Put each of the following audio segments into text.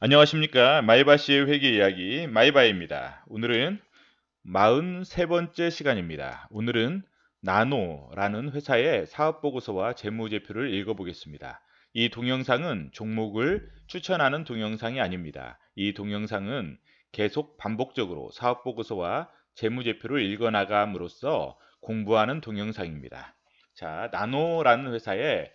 안녕하십니까. 마이바씨의 회계 이야기 마이바입니다. 오늘은 43번째 시간입니다. 오늘은 나노라는 회사의 사업보고서와 재무제표를 읽어보겠습니다. 이 동영상은 종목을 추천하는 동영상이 아닙니다. 이 동영상은 계속 반복적으로 사업보고서와 재무제표를 읽어나감으로써 공부하는 동영상입니다. 자, 나노라는 회사의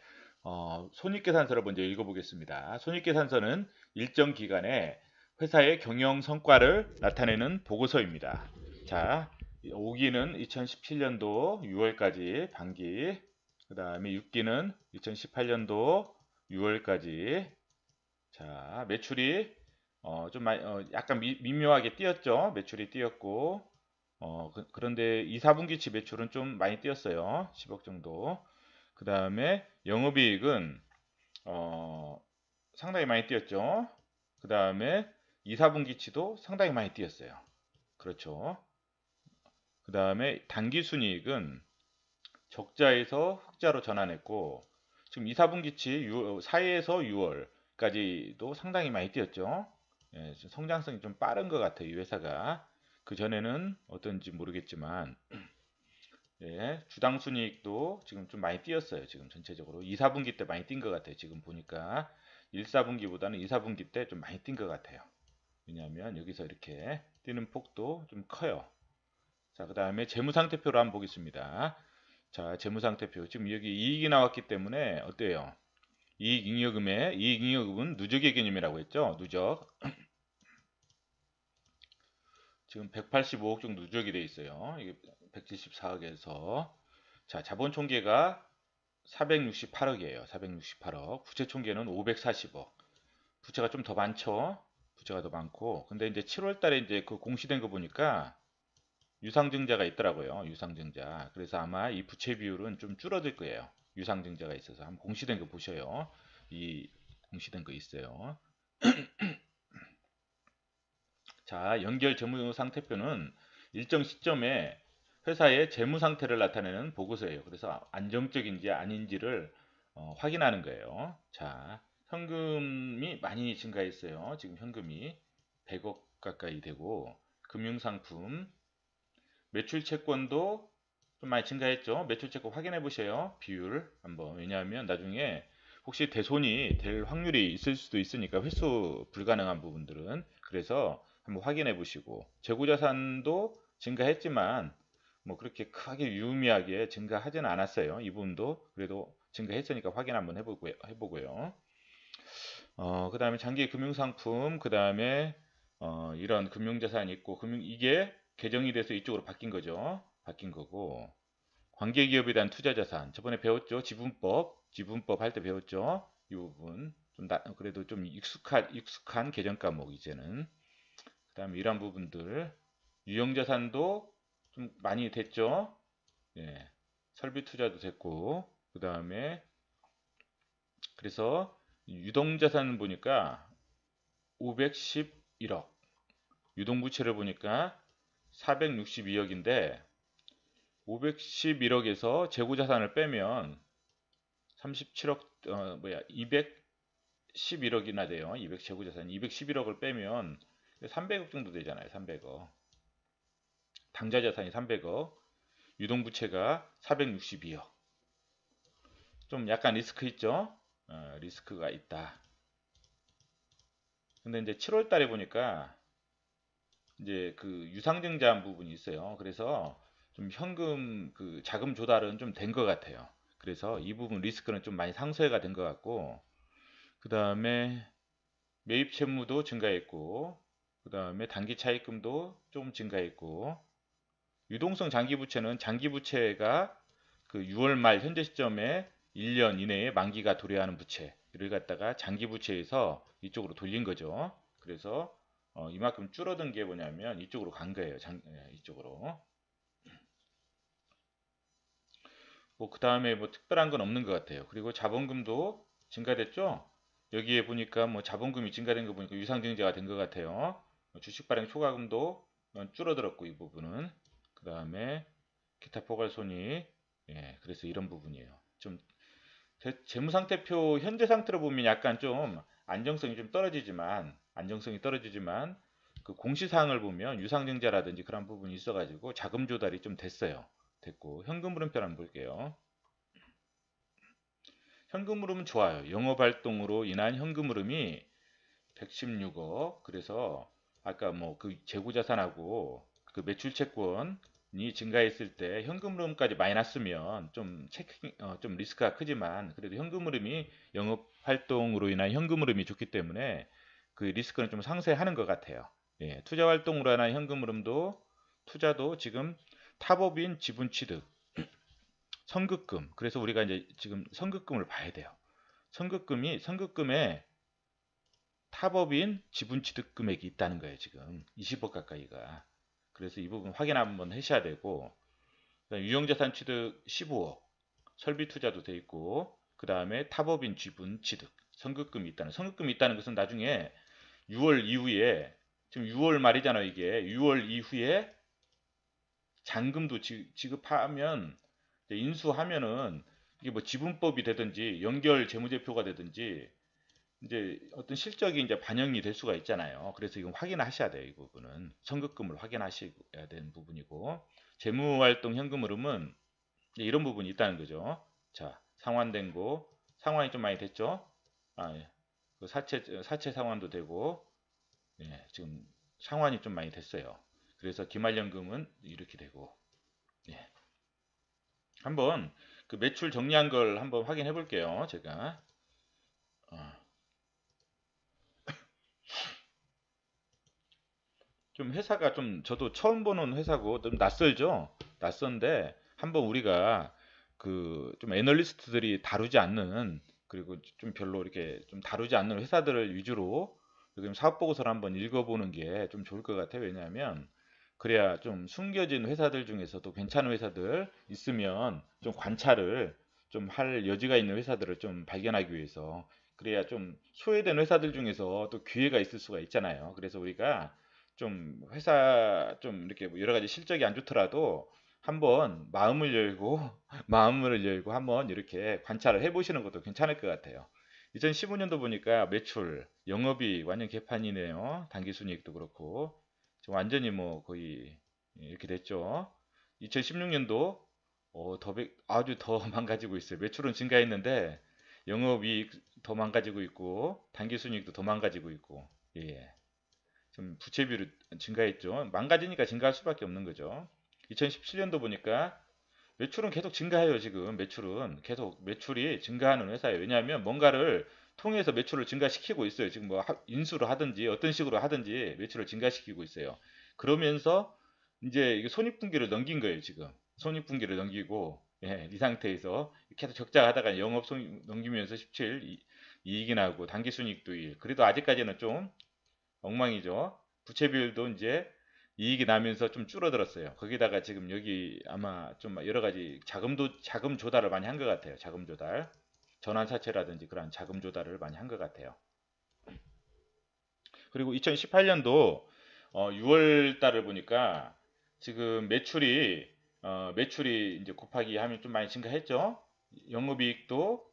손익계산서를 먼저 읽어보겠습니다. 손익계산서는 일정 기간에 회사의 경영 성과를 나타내는 보고서입니다. 자, 5기는 2017년도 6월까지 반기, 그 다음에 6기는 2018년도 6월까지. 자, 매출이 좀 많이 약간 미묘하게 뛰었죠. 매출이 뛰었고, 그런데 2, 4분기치 매출은 좀 많이 뛰었어요. 10억 정도. 그 다음에 영업이익은 상당히 많이 뛰었죠. 그 다음에 2, 4분기치도 상당히 많이 뛰었어요. 그렇죠. 그 다음에 단기순이익은 적자에서 흑자로 전환했고, 지금 2, 4분기치 4에서 6월까지도 상당히 많이 뛰었죠. 예, 성장성이 좀 빠른 것 같아요, 이 회사가. 그 전에는 어떤지 모르겠지만, 예, 주당 순이익도 지금 좀 많이 뛰었어요. 지금 전체적으로 2, 4분기 때 많이 뛴 것 같아요. 지금 보니까 1, 4분기보다는 2, 4분기 때 좀 많이 뛴 것 같아요. 왜냐하면 여기서 이렇게 뛰는 폭도 좀 커요. 자, 그 다음에 재무상태표를 한번 보겠습니다. 자, 재무상태표. 지금 여기 이익이 나왔기 때문에 어때요? 이익잉여금은 누적의 개념이라고 했죠? 누적. 지금 185억 정도 누적이 돼 있어요. 이게 174억에서. 자, 자본 총계가 468억이에요. 468억. 부채 총계는 540억. 부채가 좀 더 많죠? 부채가 더 많고. 근데 이제 7월 달에 이제 그 공시된 거 보니까 유상증자가 있더라고요. 유상증자. 그래서 아마 이 부채 비율은 좀 줄어들 거예요. 유상증자가 있어서 한번 공시된 거 보셔요. 이 공시된 거 있어요. 자, 연결 재무 상태표는 일정 시점에 회사의 재무 상태를 나타내는 보고서예요. 그래서 안정적인지 아닌지를 확인하는 거예요. 자, 현금이 많이 증가했어요. 지금 현금이 100억 가까이 되고 금융상품, 매출 채권도 좀 많이 증가했죠. 매출 채권 확인해 보세요. 비율 한번. 왜냐하면 나중에 혹시 대손이 될 확률이 있을 수도 있으니까 회수 불가능한 부분들은 그래서 한번 확인해 보시고 재고자산도 증가했지만 뭐 그렇게 크게 유의미하게 증가하지는 않았어요. 이 부분도 그래도 증가했으니까 확인 한번 해보고요. 그 다음에 장기 금융상품, 그 다음에 이런 금융자산이 있고 이게 개정이 돼서 이쪽으로 바뀐 거죠. 바뀐 거고 관계기업에 대한 투자자산 저번에 배웠죠. 지분법 할 때 배웠죠. 이 부분 좀 그래도 좀 익숙한 개정 과목 이제는. 그 다음에 이런 부분들 유형자산도 좀 많이 됐죠. 예, 설비 투자도 됐고 그 다음에 그래서 유동자산 보니까 511억, 유동부채를 보니까 462억인데 511억에서 재고자산을 빼면 37억 211억이나 돼요. 200 재고자산 211억을 빼면 300억 정도 되잖아요. 300억. 당좌자산이 300억, 유동부채가 462억. 좀 약간 리스크 있죠? 리스크가 있다. 근데 이제 7월 달에 보니까 이제 그 유상증자한 부분이 있어요. 그래서 좀 현금 그 자금 조달은 좀 된 것 같아요. 그래서 이 부분 리스크는 좀 많이 상쇄가 된 것 같고, 그 다음에 매입 채무도 증가했고, 그 다음에 단기 차입금도 좀 증가했고, 유동성 장기 부채는 장기 부채가 그 6월 말 현재 시점에 1년 이내에 만기가 도래하는 부채를 갖다가 장기 부채에서 이쪽으로 돌린 거죠. 그래서 이만큼 줄어든 게 뭐냐면 이쪽으로 간 거예요. 이쪽으로. 뭐 그 다음에 뭐 특별한 건 없는 것 같아요. 그리고 자본금도 증가됐죠. 여기에 보니까 뭐 자본금이 증가된 거 보니까 유상증자가 된 것 같아요. 주식 발행 초과금도 줄어들었고 이 부분은 그 다음에 기타 포괄 손익 예 그래서 이런 부분이에요. 좀 재무상태표 현재 상태로 보면 약간 좀 안정성이 떨어지지만 그 공시사항을 보면 유상증자라든지 그런 부분이 있어가지고 자금 조달이 좀 됐고 현금 흐름표 한번 볼게요. 현금 흐름은 좋아요. 영업 활동으로 인한 현금 흐름이 116억. 그래서 아까 뭐 그 재고 자산하고 그 매출 채권이 증가했을 때 현금 흐름까지 마이너스면 좀 리스크가 크지만 그래도 현금 흐름이 영업 활동으로 인한 현금 흐름이 좋기 때문에 그 리스크는 좀 상쇄하는 것 같아요. 예, 투자 활동으로 인한 현금 흐름도 투자도 지금 타법인 지분 취득, 선급금. 그래서 우리가 이제 지금 선급금을 봐야 돼요. 선급금에 타법인 지분 취득 금액이 있다는 거예요. 지금 20억 가까이가. 그래서 이 부분 확인 한번 하셔야 되고, 유형자산 취득 15억, 설비 투자도 돼 있고, 그 다음에 타법인 지분 취득, 선급금이 있다는 것은 나중에 6월 이후에, 지금 6월 말이잖아요. 이게 6월 이후에 잔금도 지급하면, 인수하면은 이게 뭐 지분법이 되든지 연결 재무제표가 되든지 이제 어떤 실적이 이제 반영이 될 수가 있잖아요. 그래서 이건 확인하셔야 돼요. 이 부분은 선급금을 확인하셔야 되는 부분이고, 재무활동 현금 흐름은 이런 부분이 있다는 거죠. 자, 상환된 거 상환이 좀 많이 됐죠. 예. 그 사채 상환도 되고, 예, 지금 상환이 좀 많이 됐어요. 그래서 기말연금은 이렇게 되고, 예. 한번 그 매출 정리한 걸 한번 확인해 볼게요. 제가 어, 좀 회사가 좀 저도 처음 보는 회사고 좀 낯설죠. 낯선데 한번 우리가 그 좀 애널리스트들이 다루지 않는, 그리고 좀 별로 이렇게 좀 다루지 않는 회사들을 위주로 지금 사업 보고서를 한번 읽어보는 게 좀 좋을 것 같아요. 왜냐하면 그래야 좀 숨겨진 회사들 중에서도 괜찮은 회사들 있으면 좀 관찰을 좀 할 여지가 있는 회사들을 좀 발견하기 위해서, 그래야 좀 소외된 회사들 중에서 또 기회가 있을 수가 있잖아요. 그래서 우리가 좀 회사 좀 이렇게 뭐 여러 가지 실적이 안 좋더라도 한번 마음을 열고 마음을 열고 한번 이렇게 관찰을 해보시는 것도 괜찮을 것 같아요. 2015년도 보니까 매출, 영업이익 완전 개판이네요. 당기순이익도 그렇고 지금 완전히 뭐 거의 이렇게 됐죠. 2016년도 아주 더 망가지고 있어요. 매출은 증가했는데 영업이익 더 망가지고 있고 당기순이익도 더 망가지고 있고, 예. 좀 부채비율이 증가했죠. 망가지니까 증가할 수밖에 없는 거죠. 2017년도 보니까 매출은 계속 증가해요. 지금 매출이 증가하는 회사예요. 왜냐하면 뭔가를 통해서 매출을 증가시키고 있어요. 지금 뭐 인수를 하든지 어떤 식으로 하든지 매출을 증가시키고 있어요. 그러면서 이제 이게 손익분기를 넘긴 거예요. 지금 손익분기를 넘기고, 예, 이 상태에서 계속 적자하다가 영업 손익 넘기면서 17 이익이 나고 당기순이익도 1. 그래도 아직까지는 좀 엉망이죠. 부채 비율도 이제 이익이 나면서 좀 줄어들었어요. 거기다가 지금 여기 아마 좀 여러 가지 자금 조달을 많이 한 것 같아요. 자금 조달. 전환사채라든지 그런 자금 조달을 많이 한 것 같아요. 그리고 2018년도 6월 달을 보니까 지금 매출이 이제 곱하기 하면 좀 많이 증가했죠. 영업이익도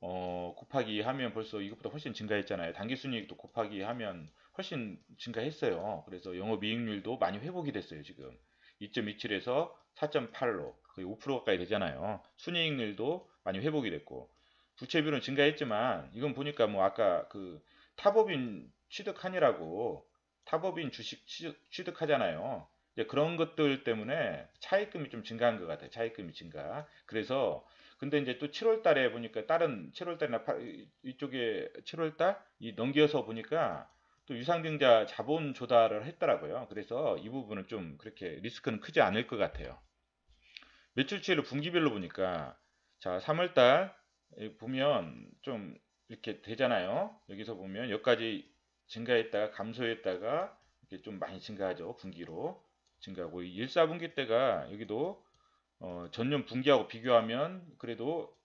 곱하기 하면 벌써 이것보다 훨씬 증가했잖아요. 당기순이익도 곱하기 하면 훨씬 증가했어요. 그래서 영업이익률도 많이 회복이 됐어요. 지금 2.27에서 4.8로 거의 5% 가까이 되잖아요. 순이익률도 많이 회복이 됐고, 부채비율은 증가했지만 이건 보니까 뭐 아까 그 타법인 취득하느라고 타법인 주식 취득하잖아요. 이제 그런 것들 때문에 차입금이 좀 증가한 것 같아요. 차입금이 증가. 그래서 근데 이제 또 7월 달에 보니까 다른 7월 달이나 이쪽에 7월 달이 넘겨서 보니까 또 유상증자 자본 조달을 했더라고요. 그래서 이 부분은 좀 그렇게 리스크는 크지 않을 것 같아요. 매출치를 분기별로 보니까 자, 3월 달 보면 좀 이렇게 되잖아요. 여기서 보면 여기까지 증가했다가 감소했다가 이렇게 좀 많이 증가하죠. 분기로 증가하고 1, 4분기 때가 여기도 전년 분기하고 비교하면 그래도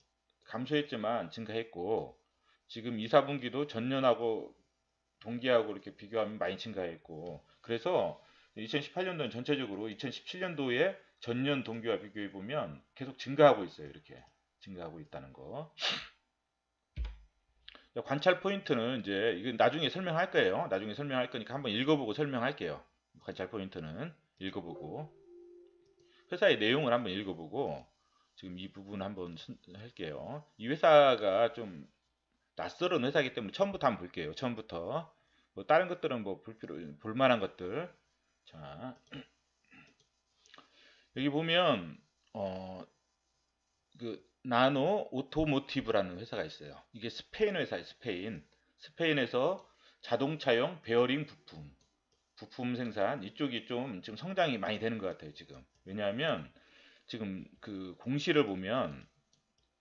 감소했지만 증가했고, 지금 2, 4분기도 전년하고 동기하고 이렇게 비교하면 많이 증가했고, 그래서 2018년도는 전체적으로 2017년도에 전년 동기와 비교해 보면 계속 증가하고 있어요. 이렇게 증가하고 있다는 거. 관찰 포인트는 이제 이건 나중에 설명할 거예요. 나중에 설명할 거니까 한번 읽어보고 설명할게요. 관찰 포인트는 읽어보고 회사의 내용을 한번 읽어보고 지금 이 부분 한번 할게요. 이 회사가 좀 낯설은 회사이기 때문에 처음부터 한번 볼게요. 처음부터 뭐 다른 것들은 뭐 볼만한 것들. 자, 여기 보면 그 나노 오토모티브라는 회사가 있어요. 이게 스페인 회사예요. 스페인에서 자동차용 베어링 부품 생산 이쪽이 좀 지금 성장이 많이 되는 것 같아요. 지금 왜냐하면 지금 그 공시를 보면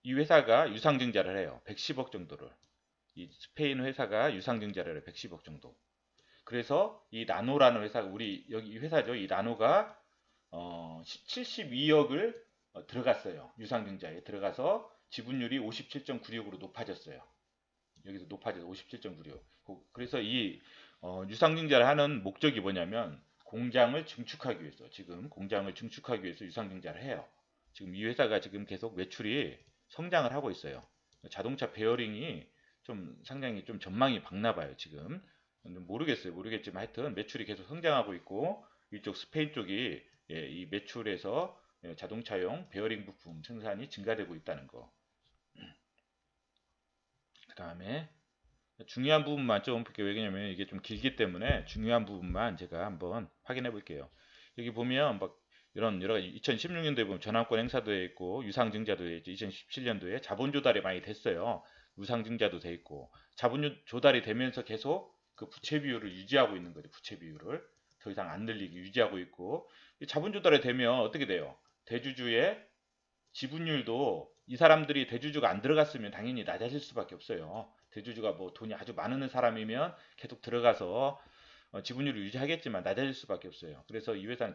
이 회사가 유상증자를 해요. 110억 정도를. 이 스페인 회사가 유상증자를 해요. 110억 정도. 그래서 이 나노라는 회사가 우리 여기 이 회사죠. 이 나노가 72억을 들어갔어요. 유상증자에 들어가서 지분율이 57.96으로 높아졌어요. 여기서 높아져서 57.96. 그래서 이 유상증자를 하는 목적이 뭐냐면 공장을 증축하기 위해서 지금 공장을 증축하기 위해서 유상증자를 해요. 지금 이 회사가 지금 계속 매출이 성장을 하고 있어요. 자동차 베어링이 좀 상당히 좀 전망이 밝나 봐요. 지금 모르겠지만 하여튼 매출이 계속 성장하고 있고 이쪽 스페인 쪽이 이 매출에서 자동차용 베어링 부품 생산이 증가되고 있다는 거. 그 다음에 중요한 부분만 좀 볼게요. 왜냐면 이게 좀 길기 때문에 중요한 부분만 제가 한번 확인해 볼게요. 여기 보면 막 이런 여러 가지 2016년도에 보면 전환권 행사도 돼 있고 유상증자도 돼 있죠. 2017년도에 자본 조달이 많이 됐어요. 유상증자도 돼 있고 자본 조달이 되면서 계속 그 부채 비율을 유지하고 있는 거죠. 부채 비율을 더 이상 안 늘리게 유지하고 있고 자본 조달이 되면 어떻게 돼요? 대주주의 지분율도 이 사람들이 대주주가 안 들어갔으면 당연히 낮아질 수밖에 없어요. 대주주가 뭐 돈이 아주 많은 사람이면 계속 들어가서 지분율을 유지하겠지만 낮아질 수밖에 없어요. 그래서 이 회사는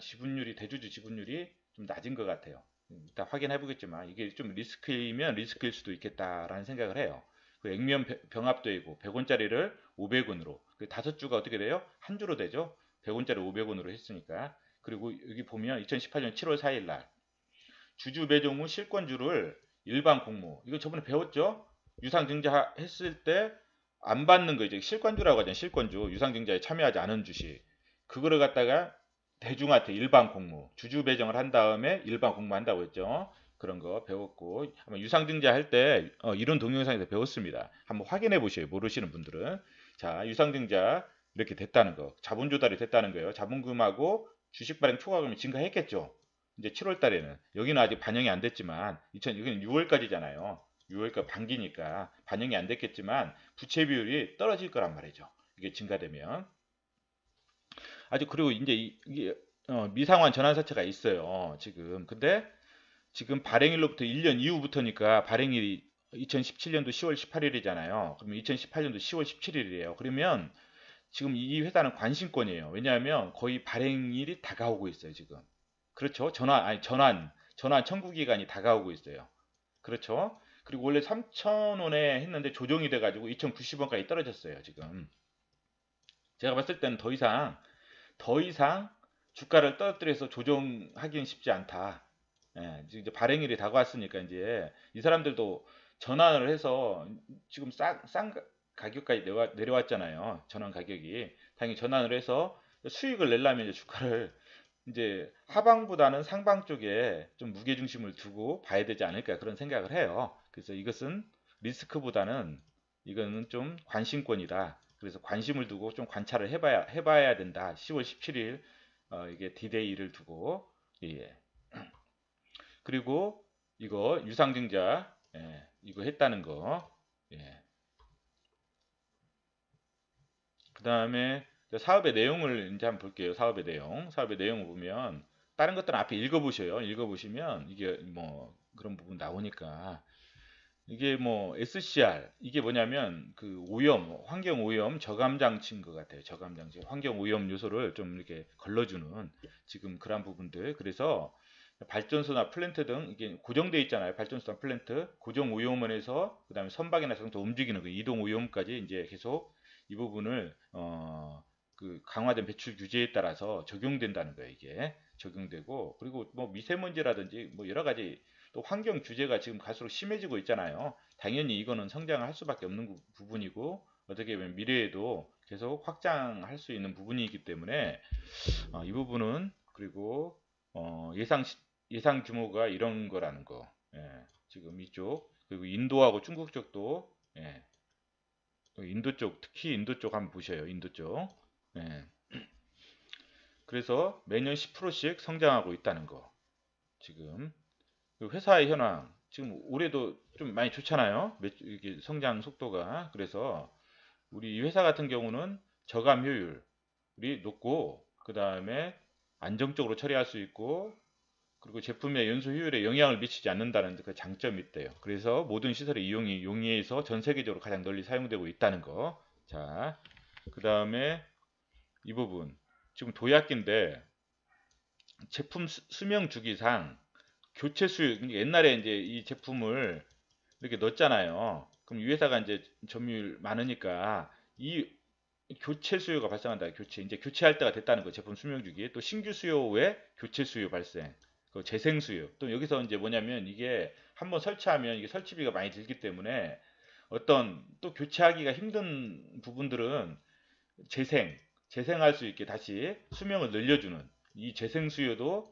대주주 지분율이 좀 낮은 것 같아요. 일단 확인해 보겠지만 이게 좀 리스크이면 리스크일 수도 있겠다라는 생각을 해요. 그 액면 병합되고 100원짜리를 500원으로 그 다섯 주가 어떻게 돼요? 한 주로 되죠. 100원짜리 500원으로 했으니까. 그리고 여기 보면 2018년 7월 4일 날 주주 배정 후 실권주를 일반 공모 이거 저번에 배웠죠? 유상증자 했을 때 안 받는 거 이제 실권주라고 하잖아요. 실권주 유상증자에 참여하지 않은 주식 그거를 갖다가 대중한테 일반 공모 주주 배정을 한 다음에 일반 공모한다고 했죠. 그런 거 배웠고 아마 유상증자 할 때 이런 동영상에서 배웠습니다. 한번 확인해 보셔요. 모르시는 분들은. 자, 유상증자 이렇게 됐다는 거 자본 조달이 됐다는 거예요. 자본금하고 주식 발행 초과금이 증가했겠죠. 이제 7월 달에는 여기는 아직 반영이 안 됐지만 여기는 6월까지잖아요. 6월까지 반기니까 반영이 안 됐겠지만 부채 비율이 떨어질 거란 말이죠. 이게 증가되면 아주 그리고 이제 이게 미상환 전환사채가 있어요. 지금 근데 지금 발행일로부터 1년 이후부터니까 발행일이 2017년도 10월 18일이잖아요. 그러면 2018년도 10월 17일이에요. 그러면 지금 이 회사는 관심권이에요. 왜냐하면 거의 발행일이 다가오고 있어요. 지금. 그렇죠. 전환 청구 기간이 다가오고 있어요. 그렇죠. 그리고 원래 3,000원에 했는데 조정이 돼가지고 2,090원까지 떨어졌어요. 지금. 제가 봤을 때는 더 이상 주가를 떨어뜨려서 조정하기는 쉽지 않다. 예, 이제 발행일이 다가왔으니까 이제 이 사람들도 전환을 해서 지금 싼 가격까지 내려왔잖아요. 전환 가격이. 당연히 전환을 해서 수익을 내려면 이제 주가를 이제 하방보다는 상방 쪽에 좀 무게 중심을 두고 봐야 되지 않을까 그런 생각을 해요. 그래서 이것은 리스크보다는 이거는 좀 관심권이다. 그래서 관심을 두고 좀 관찰을 해봐야 된다. 10월 17일 이게 디데이를 두고 예. 그리고 이거 유상증자 이거 했다는 거 예. 그 다음에 사업의 내용을 이제 한번 볼게요. 사업의 내용을 보면 다른 것들은 앞에 읽어보셔요. 읽어보시면 이게 뭐 그런 부분 나오니까 이게 뭐 SCR 이게 뭐냐면 그 오염 환경 오염 저감 장치인 것 같아요. 저감 장치 환경 오염 요소를 좀 이렇게 걸러주는 지금 그런 부분들 그래서 발전소나 플랜트 등 이게 고정돼 있잖아요. 발전소나 플랜트 고정 오염원에서 그다음에 선박이나 자동차 움직이는 그 이동 오염까지 이제 계속 이 부분을 그 강화된 배출 규제에 따라서 적용된다는 거예요. 이게 적용되고 그리고 뭐 미세먼지라든지 뭐 여러 가지 또 환경 규제가 지금 갈수록 심해지고 있잖아요. 당연히 이거는 성장할 수밖에 없는 부분이고 어떻게 보면 미래에도 계속 확장할 수 있는 부분이기 때문에 이 부분은 그리고 예상 규모가 이런 거라는 거. 예, 지금 이쪽 그리고 인도하고 중국 쪽도 예, 인도 쪽 특히 인도 쪽 한번 보셔요. 인도 쪽. 예, 그래서 매년 10%씩 성장하고 있다는 거. 지금 그 회사의 현황 지금 올해도 좀 많이 좋잖아요. 이게 성장 속도가. 그래서 우리 이 회사 같은 경우는 저감 효율이 높고 그 다음에 안정적으로 처리할 수 있고 그리고 제품의 연소 효율에 영향을 미치지 않는다는 그 장점이 있대요. 그래서 모든 시설의 이용이 용이해서 전 세계적으로 가장 널리 사용되고 있다는 거. 자, 그 다음에 이 부분 지금 도약기인데 제품 수명 주기상 교체 수요 그러니까 옛날에 이제 이 제품을 이렇게 넣었잖아요. 그럼 이 회사가 이제 점유율 많으니까 이 교체 수요가 발생한다. 교체 이제 교체할 때가 됐다는 거. 제품 수명 주기에 또 신규 수요 외 교체 수요 발생. 그 재생 수요. 또 여기서 이제 뭐냐면 이게 한번 설치하면 이게 설치비가 많이 들기 때문에 어떤 또 교체하기가 힘든 부분들은 재생할 수 있게 다시 수명을 늘려주는 이 재생 수요도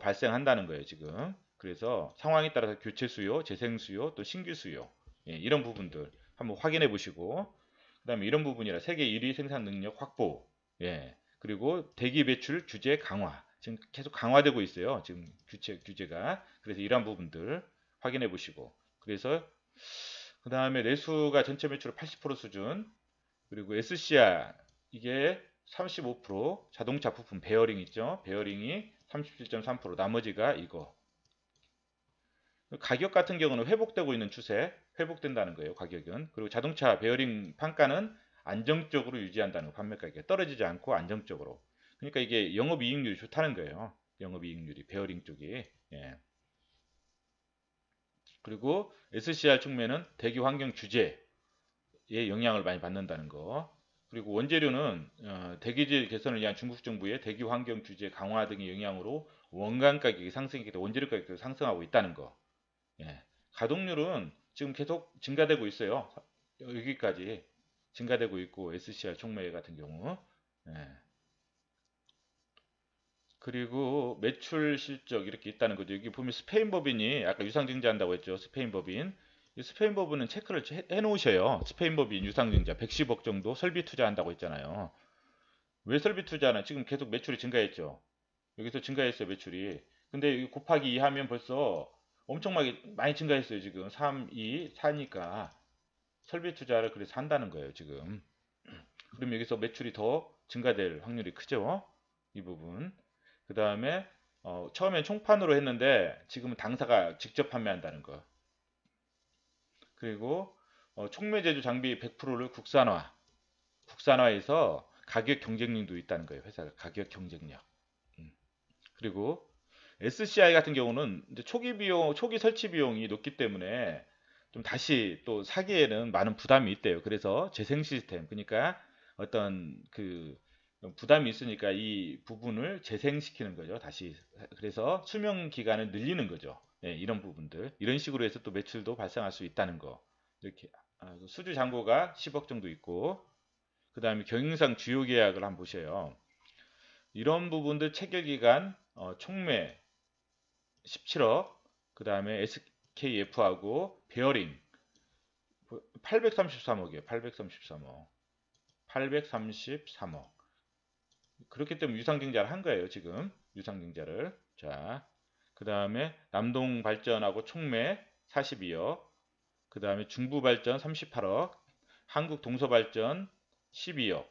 발생한다는 거예요, 지금. 그래서 상황에 따라서 교체 수요, 재생 수요, 또 신규 수요. 예, 이런 부분들 한번 확인해 보시고 그다음에 이런 부분이라 세계 1위 생산 능력 확보. 예. 그리고 대기 배출 규제 강화. 지금 계속 강화되고 있어요. 지금 규제가. 그래서 이러한 부분들 확인해 보시고. 그래서 그다음에 내수가 전체 매출의 80% 수준. 그리고 SCR 이게 35%, 자동차 부품 베어링 있죠? 베어링이 37.3%, 나머지가 이거. 가격 같은 경우는 회복되고 있는 추세, 회복된다는 거예요, 가격은. 그리고 자동차 베어링 판가는 안정적으로 유지한다는 거, 판매 가격이 떨어지지 않고 안정적으로. 그러니까 이게 영업이익률이 좋다는 거예요. 영업이익률이, 베어링 쪽이. 예. 그리고 SCR 측면은 대기 환경 규제에 영향을 많이 받는다는 거. 그리고 원재료는 대기질 개선을 위한 중국 정부의 대기 환경 규제 강화 등의 영향으로 원간 가격이 상승했기 때문에 원재료 가격도 상승하고 있다는 거. 예. 가동률은 지금 계속 증가되고 있어요. 여기까지 증가되고 있고 SCR 촉매 같은 경우. 예. 그리고 매출 실적 이렇게 있다는 거죠. 여기 보면 스페인 법인이 아까 유상증자한다고 했죠. 스페인 법인. 이 스페인 법인은 체크를 해 놓으셔요. 스페인 법인 유상증자 110억 정도 설비 투자한다고 했잖아요. 왜 설비 투자는 지금 계속 매출이 증가했죠. 여기서 증가했어요, 매출이. 근데 이 곱하기 2 하면 벌써 엄청 많이 증가했어요, 지금. 3, 2, 4니까. 설비 투자를 그래서 한다는 거예요, 지금. 그럼 여기서 매출이 더 증가될 확률이 크죠? 이 부분. 그 다음에 처음엔 총판으로 했는데 지금은 당사가 직접 판매한다는 거. 그리고 촉매 제조 장비 100%를 국산화해서 가격 경쟁력도 있다는 거예요. 회사가 가격 경쟁력. 그리고 SCI 같은 경우는 이제 초기 설치 비용이 높기 때문에 좀 다시 또 사기에는 많은 부담이 있대요. 그래서 재생 시스템, 그러니까 어떤 그 부담이 있으니까 이 부분을 재생시키는 거죠. 다시. 그래서 수명 기간을 늘리는 거죠. 예, 이런 부분들. 이런 식으로 해서 또 매출도 발생할 수 있다는 거. 이렇게 수주 잔고가 10억 정도 있고 그 다음에 경영상 주요 계약을 한번 보셔요. 이런 부분들 체결 기간 총매 17억 그 다음에 SKF하고 베어링 833억이에요. 833억. 833억. 그렇기 때문에 유상증자를 한 거예요. 지금 유상증자를. 자, 그 다음에 남동발전하고 총매 42억. 그 다음에 중부발전 38억. 한국동서발전 12억.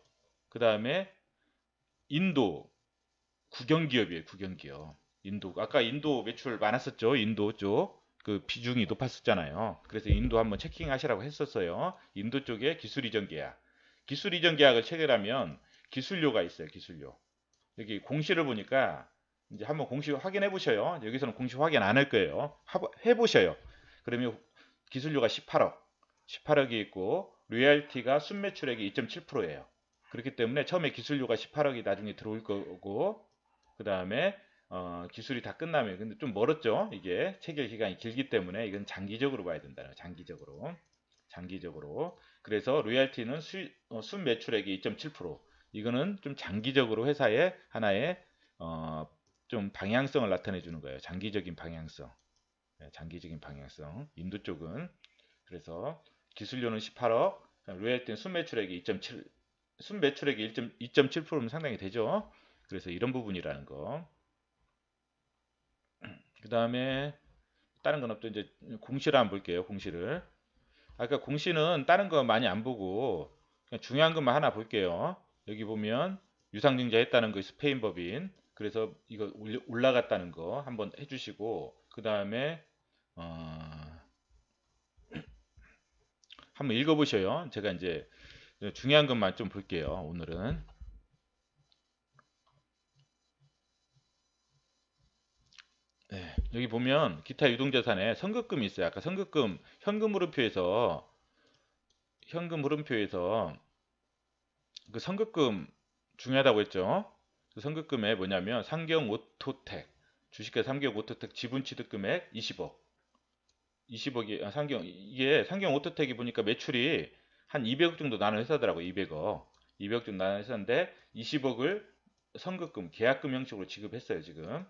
그 다음에 인도 국영기업이에요. 국영기업. 인도 아까 인도 매출 많았었죠. 인도 쪽 그 비중이 높았었잖아요. 그래서 인도 한번 체킹하시라고 했었어요. 인도 쪽에 기술 이전 계약. 기술 이전 계약을 체결하면 기술료가 있어요. 기술료. 여기 공시를 보니까 이제 한번 공시 확인해 보셔요. 여기서는 공시 확인 안 할 거예요. 해 보셔요. 그러면 기술료가 18억이 있고 로열티가 순매출액이 2.7%예요. 그렇기 때문에 처음에 기술료가 18억이 나중에 들어올 거고 그 다음에 기술이 다 끝나면 근데 좀 멀었죠. 이게 체결 기간이 길기 때문에 이건 장기적으로 봐야 된다는 거예요. 장기적으로. 그래서 로열티는 순매출액의 2.7%. 이거는 좀 장기적으로 회사의 하나의 좀 방향성을 나타내 주는 거예요. 장기적인 방향성. 네, 장기적인 방향성. 인도 쪽은 그래서 기술료는 18억, 로열티는 순매출액이 2.7, 순매출액이 2.7%면 상당히 되죠. 그래서 이런 부분이라는 거. 그 다음에 다른 건 없죠. 이제 공시를 한번 볼게요. 공시를. 아까 공시는 다른 거 많이 안 보고 그냥 중요한 것만 하나 볼게요. 여기 보면 유상증자 했다는 거 스페인 법인. 그래서 이거 올라갔다는 거 한번 해주시고 그 다음에 한번 읽어보셔요. 제가 이제 중요한 것만 좀 볼게요. 오늘은. 네, 여기 보면 기타 유동자산에 선급금이 있어요. 아까 선급금 현금 흐름표에서 그 선급금 중요하다고 했죠. 그 선급금에 뭐냐면 상경오토텍 주식회 상경오토텍 지분취득금액 20억. 20억이 이게 상경오토텍이 보니까 매출이 한 200억 정도 나는 회사더라고. 200억. 200억 정도 나는 회사인데 20억을 선급금 계약금 형식으로 지급했어요, 지금.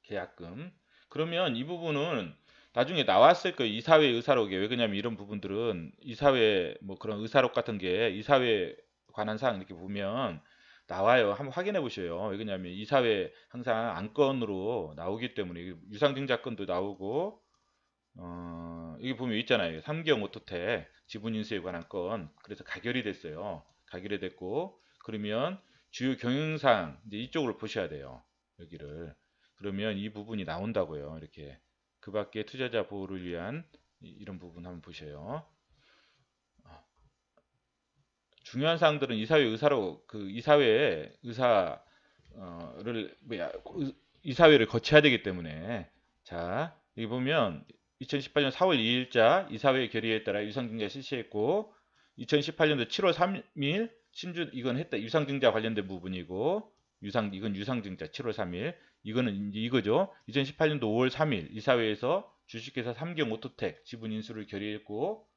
계약금. 그러면 이 부분은 나중에 나왔을 거예요. 이사회 의사록에. 왜 그러냐면 이런 부분들은 이사회 뭐 그런 의사록 같은 게 이사회 관한 사항 이렇게 보면 나와요. 한번 확인해 보셔요. 왜 그러냐면 이사회 항상 안건으로 나오기 때문에 유상증자건도 나오고 여기 보면 있잖아요. 3경 오토텍 지분인수에 관한 건 그래서 가결이 됐어요. 가결이 됐고 그러면 주요 경영상 이제 이쪽으로 보셔야 돼요. 여기를. 그러면 이 부분이 나온다고요. 이렇게 그 밖에 투자자 보호를 위한 이런 부분 한번 보셔요. 중요한 사항들은 이사회 의사로 그 이사회 의사를 이사회를 거쳐야 되기 때문에 자 여기 보면 2018년 4월 2일자 이사회 결의에 따라 유상증자 실시했고 2018년도 7월 3일 신주 이건 했다 유상증자 관련된 부분이고 이건 유상증자 7월 3일 이거는 이거죠. 2018년도 5월 3일 이사회에서 주식회사 삼경오토텍 지분 인수를 결의했고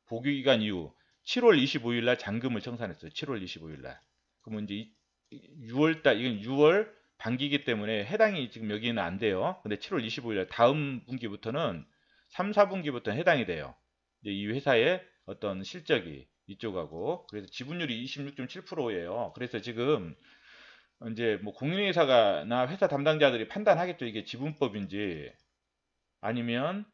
보기기간 이후 7월 25일 날 잔금을 청산했어요. 7월 25일 날. 그러면 이제 6월 달 이건 6월 반기이기 때문에 해당이 지금 여기는 안 돼요. 근데 7월 25일 날 다음 분기부터는 3, 4분기부터 해당이 돼요. 이제 이 회사의 어떤 실적이 이쪽하고 그래서 지분율이 26.7%예요. 그래서 지금 이제 뭐 공인회사가나 회사 담당자들이 판단하겠죠. 이게 지분법인지 아니면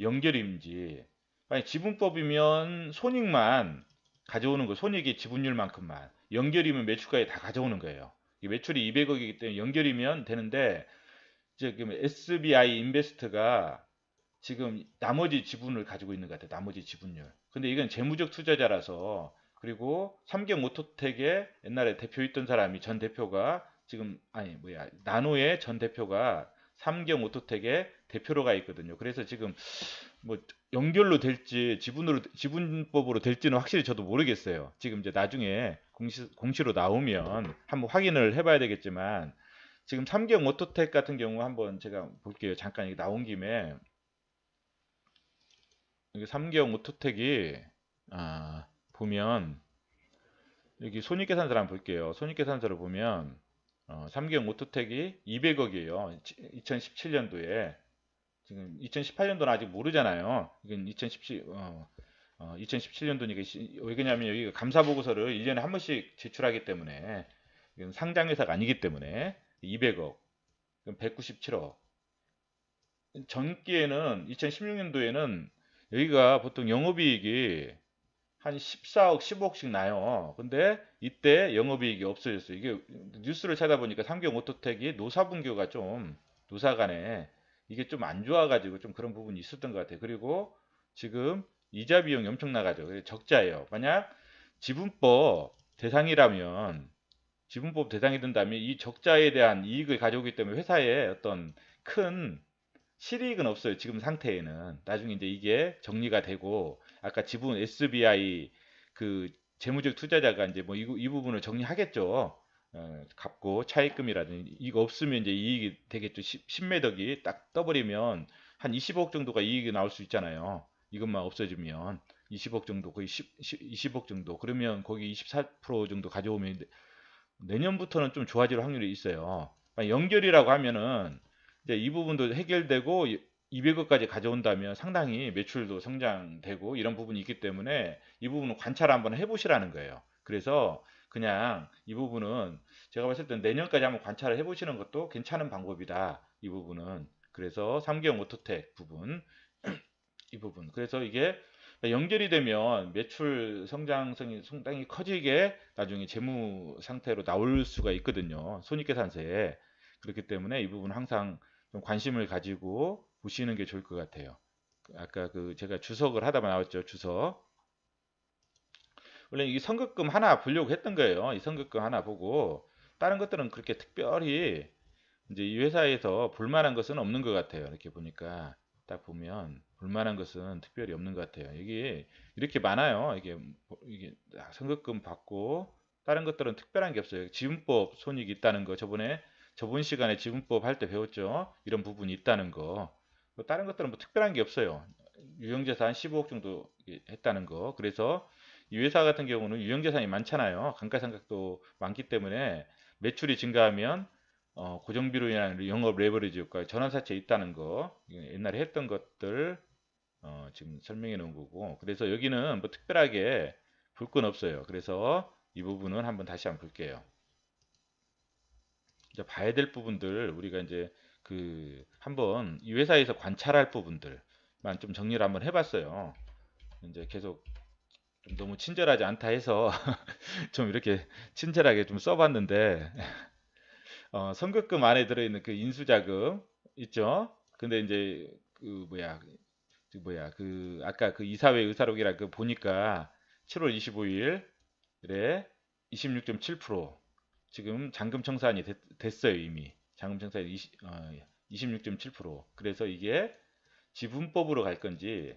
연결인지. 만약 지분법이면 손익만 가져오는 거, 손익이 지분율만큼만. 연결이면 매출까지 다 가져오는 거예요. 매출이 200억이기 때문에 연결이면 되는데 지금 SBI 인베스트가 지금 나머지 지분을 가지고 있는 것 같아요. 나머지 지분율. 근데 이건 재무적 투자자라서 그리고 삼경오토텍의 옛날에 대표였던 사람이 전 대표가 지금 아니 뭐야 나노의 전 대표가 삼경오토텍의 대표로 가 있거든요. 그래서 지금 뭐 연결로 될지 지분법으로 될지는 확실히 저도 모르겠어요. 지금 이제 나중에 공시로 나오면 한번 확인을 해봐야 되겠지만 지금 삼경오토텍 같은 경우 한번 제가 볼게요. 잠깐 이게 나온 김에 여기 삼경오토텍이 보면 여기 손익계산서를 한번 볼게요. 손익계산서를 보면 삼경오토텍이 200억이에요. 2017년도에 지금 2018년도는 아직 모르잖아요. 이건 2017년도니까 왜 그러냐면 여기가 감사보고서를 1년에 한 번씩 제출하기 때문에 이건 상장회사가 아니기 때문에 200억, 197억. 전기에는 2016년도에는 여기가 보통 영업이익이 한 14억, 15억씩 나요. 근데 이때 영업이익이 없어졌어요. 이게 뉴스를 찾아보니까 삼경오토텍이 노사분교가 좀 노사간에 이게 좀 안 좋아가지고 좀 그런 부분이 있었던 것 같아요. 그리고 지금 이자 비용이 엄청 나가죠. 적자예요. 만약 지분법 대상이라면 지분법 대상이 된다면 이 적자에 대한 이익을 가져오기 때문에 회사에 어떤 큰 실익은 없어요. 지금 상태에는. 나중에 이제 이게 정리가 되고 아까 지분 SBI 그 재무적 투자자가 이제 뭐 이 부분을 정리하겠죠. 갚고 차입금이라든지 이거 없으면 이제 이익이 되겠죠. 10매덕이 딱 떠버리면 한 20억 정도가 이익이 나올 수 있잖아요. 이것만 없어지면 20억 정도, 거의 20억 정도. 그러면 거기 24% 정도 가져오면 내년부터는 좀 좋아질 확률이 있어요. 연결이라고 하면은 이제 이 부분도 해결되고 200억까지 가져온다면 상당히 매출도 성장되고 이런 부분이 있기 때문에 이 부분은 관찰 한번 해보시라는 거예요. 그래서 그냥 이 부분은 제가 봤을 때 내년까지 한번 관찰을 해보시는 것도 괜찮은 방법이다. 이 부분은. 그래서 3개월 오토텍 부분, 이 부분. 그래서 이게 연결이 되면 매출 성장성이 상당히 커지게 나중에 재무 상태로 나올 수가 있거든요. 손익계산서에. 그렇기 때문에 이 부분 항상 좀 관심을 가지고 보시는 게 좋을 것 같아요. 아까 제가 주석을 하다가 나왔죠. 주석. 원래 이 선급금 하나 보려고 했던 거예요. 이 선급금 하나 보고 다른 것들은 그렇게 특별히 이제 이 회사에서 볼만한 것은 없는 것 같아요. 이렇게 보니까 딱 보면 볼만한 것은 특별히 없는 것 같아요. 여기 이렇게 많아요. 이게 선급금 받고 다른 것들은 특별한 게 없어요. 지분법 손익이 있다는 거 저번 시간에 지분법 할 때 배웠죠. 이런 부분이 있다는 거. 다른 것들은 뭐 특별한 게 없어요. 유형자산 15억 정도 했다는 거. 그래서 이 회사 같은 경우는 유형자산이 많잖아요. 감가상각도 많기 때문에 매출이 증가하면 고정비로 인한 영업 레버리지 효과, 전환사채 있다는 거, 옛날에 했던 것들 지금 설명해 놓은 거고. 그래서 여기는 뭐 특별하게 볼 건 없어요. 그래서 이 부분은 한번 다시 한번 볼게요. 이제 봐야 될 부분들 우리가 이제 한번 이 회사에서 관찰할 부분들만 좀 정리를 한번 해봤어요. 이제 계속 좀 너무 친절하지 않다 해서 좀 이렇게 친절하게 좀 써봤는데 선급금 안에 들어있는 그 인수자금 있죠. 근데 이제 아까 이사회 의사록이라 보니까 7월 25일에 26.7% 지금 잔금 청산이 됐어요. 이미 잔금 청산이 26.7%. 그래서 이게 지분법으로 갈 건지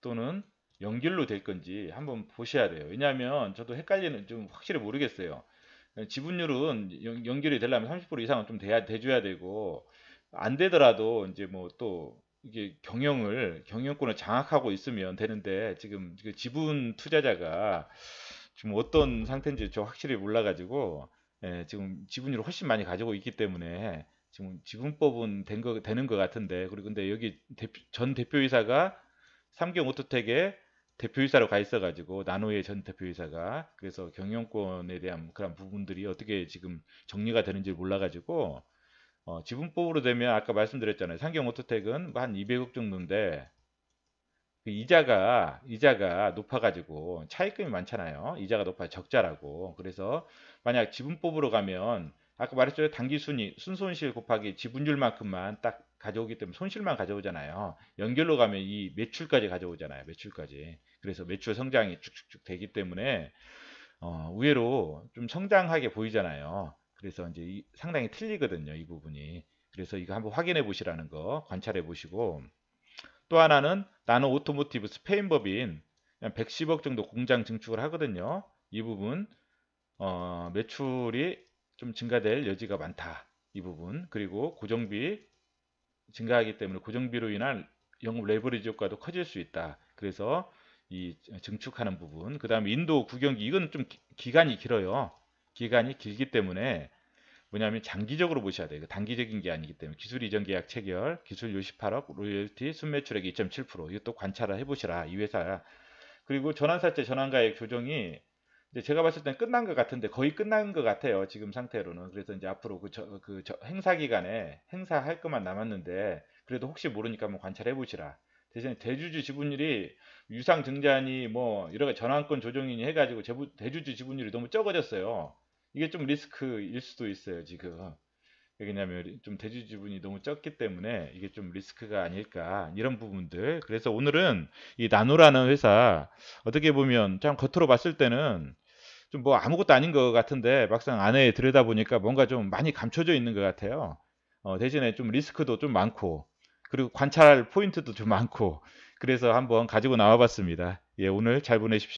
또는 연결로 될 건지 한번 보셔야 돼요. 왜냐하면 저도 헷갈리는 좀 확실히 모르겠어요. 지분율은 연결이 되려면 30% 이상은 좀 돼줘야 되고 안 되더라도 이제 뭐 또 이게 경영권을 장악하고 있으면 되는데 지금 그 지분 투자자가 지금 어떤 상태인지 저 확실히 몰라가지고 지금 지분율을 훨씬 많이 가지고 있기 때문에 지금 지분법은 되는 것 같은데 그리고 근데 여기 전 대표이사가 삼경 오토텍에 대표이사로 가 있어가지고 나노의 전 대표이사가 그래서 경영권에 대한 그런 부분들이 어떻게 지금 정리가 되는지 몰라가지고 지분법으로 되면 아까 말씀드렸잖아요. 삼경 오토텍은 한 200억 정도인데 그 이자가 높아가지고 차입금이 많잖아요. 이자가 높아 적자라고. 그래서 만약 지분법으로 가면 아까 말했죠. 단기 순손실 곱하기 지분율만큼만 딱 가져오기 때문에 손실만 가져오잖아요. 연결로 가면 이 매출까지 가져오잖아요. 매출까지. 그래서 매출 성장이 쭉쭉쭉 되기 때문에 의외로 좀 성장하게 보이잖아요. 그래서 이제 상당히 틀리거든요. 이 부분이. 그래서 이거 한번 확인해 보시라는 거 관찰해 보시고 또 하나는 나노 오토모티브 스페인 법인 110억 정도 공장 증축을 하거든요. 이 부분 매출이 좀 증가될 여지가 많다. 이 부분 그리고 고정비 증가하기 때문에 고정비로 인한 영업 레버리지 효과도 커질 수 있다. 그래서 이 증축하는 부분 그 다음에 인도 구경기 이건 좀 기간이 길어요. 기간이 길기 때문에 뭐냐면 장기적으로 보셔야 돼요. 단기적인 게 아니기 때문에 기술 이전 계약 체결, 기술료 18억, 로열티, 순매출액 2.7% 이것도 관찰을 해보시라 이 회사. 그리고 전환사채 전환가액 조정이 이제 제가 봤을 땐 끝난 것 같은데 거의 끝난 것 같아요. 지금 상태로는. 그래서 이제 앞으로 행사 기간에 행사할 것만 남았는데 그래도 혹시 모르니까 한번 관찰해 보시라. 대신에 대주주 지분율이 유상 증자니 뭐 여러 가지 전환권 조정이니 해가지고 대주주 지분율이 너무 적어졌어요. 이게 좀 리스크일 수도 있어요, 지금. 왜냐면 좀 대주 지분이 너무 적기 때문에 이게 좀 리스크가 아닐까 이런 부분들. 그래서 오늘은 이 나노라는 회사 어떻게 보면 참 겉으로 봤을 때는 좀 뭐 아무것도 아닌 것 같은데 막상 안에 들여다보니까 뭔가 좀 많이 감춰져 있는 것 같아요. 대신에 좀 리스크도 좀 많고 그리고 관찰할 포인트도 좀 많고 그래서 한번 가지고 나와 봤습니다. 예, 오늘 잘 보내십시오.